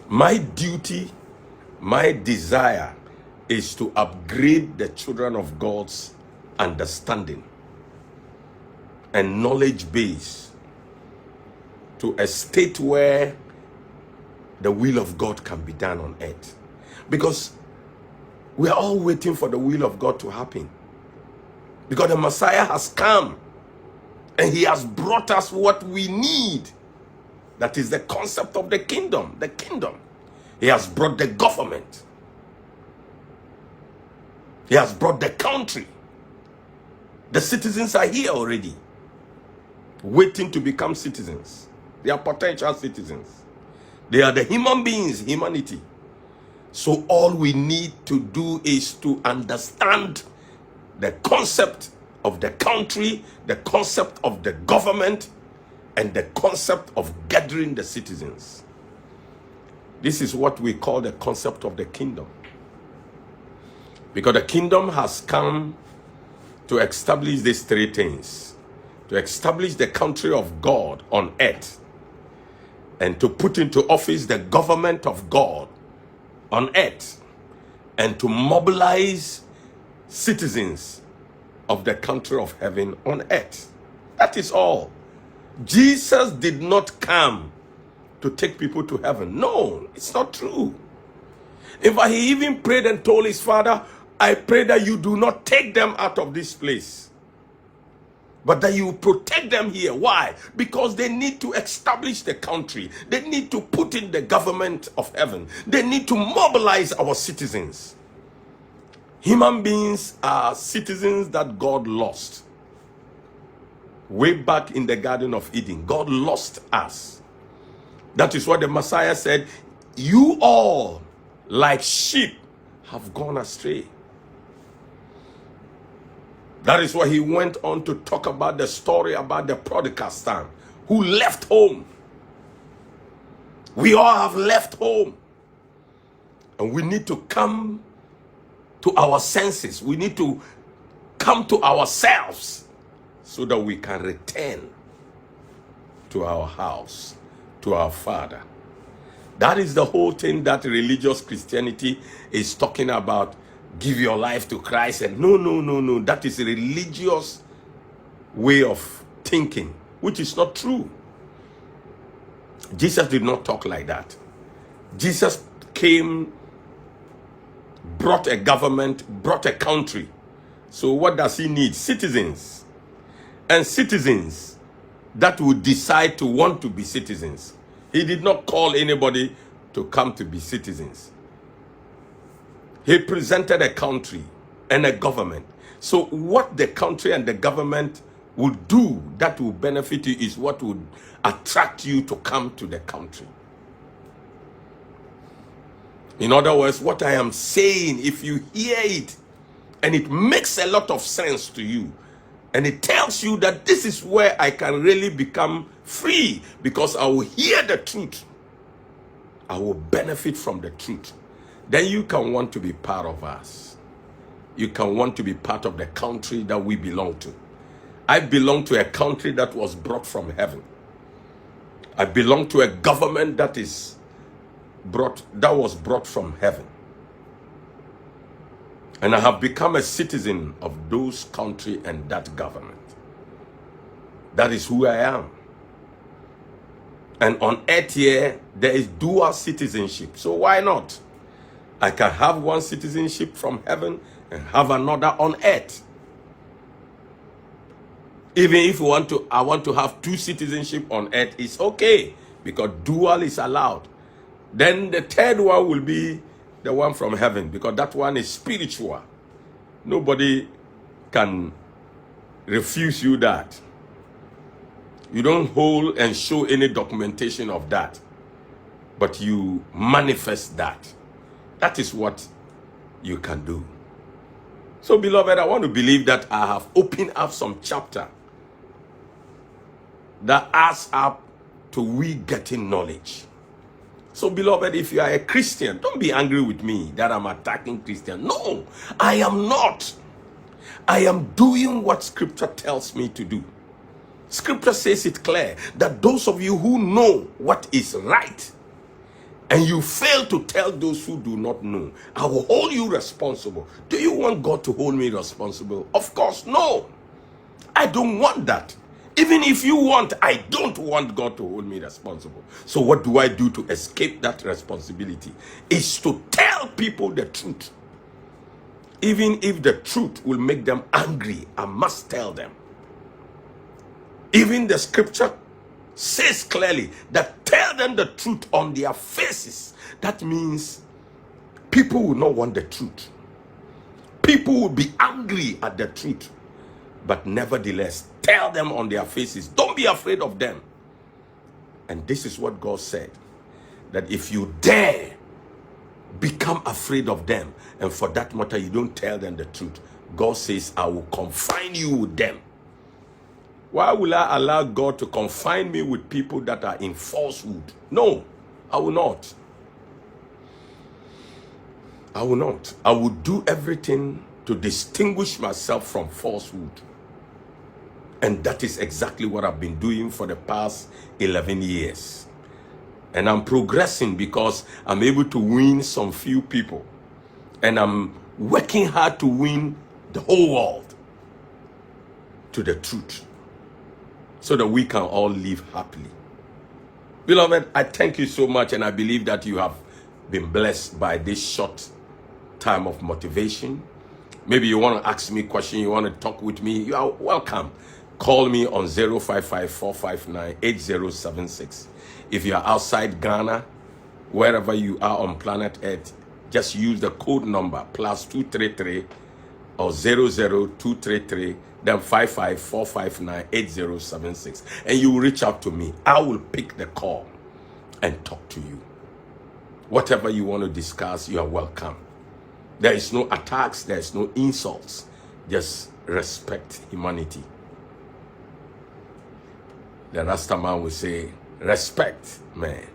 My duty, my desire is to upgrade the children of God's understanding and knowledge base to a state where the will of God can be done on earth. Because we are all waiting for the will of God to happen. Because the Messiah has come and he has brought us what we need. That is the concept of the kingdom. The kingdom. He has brought the government. He has brought the country. The citizens are here already, waiting to become citizens. They are potential citizens. They are the human beings, humanity. So all we need to do is to understand the concept of the country, the concept of the government, and the concept of gathering the citizens. This is what we call the concept of the kingdom. Because the kingdom has come to establish these three things. To establish the country of God on earth, and to put into office the government of God on earth, and to mobilize citizens of the country of heaven on earth. That is all. Jesus did not come to take people to heaven. No, it's not true. In fact, he even prayed and told his Father, I pray that you do not take them out of this place, but that you protect them here. Why? Because they need to establish the country. They need to put in the government of heaven. They need to mobilize our citizens. Human beings are citizens that God lost. Way back in the Garden of Eden, God lost us. That is what the Messiah said, you all, like sheep, have gone astray. That is why he went on to talk about the story about the prodigal son who left home. We all have left home. And we need to come to our senses. We need to come to ourselves so that we can return to our house, to our Father. That is the whole thing that religious Christianity is talking about. Give your life to Christ. And no. That is a religious way of thinking, which is not true. Jesus did not talk like that. Jesus came, brought a government, brought a country. So what does he need? Citizens. And citizens that would decide to want to be citizens. He did not call anybody to come to be citizens. He presented a country and a government. So what the country and the government will do that will benefit you is what would attract you to come to the country. In other words, what I am saying, if you hear it and it makes a lot of sense to you, and it tells you that this is where I can really become free, because I will hear the truth, I will benefit from the truth, then you can want to be part of us. You can want to be part of the country that we belong to. I belong to a country that was brought from heaven. I belong to a government that was brought from heaven. And I have become a citizen of those country and that government. That is who I am. And on earth here, there is dual citizenship. So why not? I can have one citizenship from heaven and have another on earth. Even if I want to have two citizenship on earth, it's okay, because dual is allowed. Then the third one will be the one from heaven, because that one is spiritual. Nobody can refuse you that. You don't hold and show any documentation of that, but you manifest that. That is what you can do. So, beloved, I want to believe that I have opened up some chapter that adds up to we getting knowledge. So, beloved, if you are a Christian, don't be angry with me that I'm attacking Christian. No, I am not. I am doing what Scripture tells me to do. Scripture says it clear that those of you who know what is right and you fail to tell those who do not know, I will hold you responsible. Do you want God to hold me responsible? Of course, no. I don't want that. Even if you want, I don't want God to hold me responsible. So what do I do to escape that responsibility? Is to tell people the truth. Even if the truth will make them angry, I must tell them. Even the scripture says clearly that tell them the truth on their faces. That means people will not want the truth. People will be angry at the truth. But nevertheless, tell them on their faces. Don't be afraid of them. And this is what God said, that if you dare become afraid of them, and for that matter, you don't tell them the truth, God says, I will confine you with them. Why will I allow God to confine me with people that are in falsehood? No, I will not. I will not. I will do everything to distinguish myself from falsehood. And that is exactly what I've been doing for the past 11 years. And I'm progressing because I'm able to win some few people. And I'm working hard to win the whole world to the truth, so that we can all live happily. Beloved, I thank you so much, and I believe that you have been blessed by this short time of motivation. Maybe you want to ask me a question, you want to talk with me, you are welcome. Call me on 055-459-8076. If you are outside Ghana, wherever you are on planet Earth, just use the code number +233 or 00233, then 55459-8076, and you will reach out to me. I will pick the call and talk to you. Whatever you want to discuss, you are welcome. There is no attacks, there is no insults. Just respect humanity. The Rasta man will say, respect, man.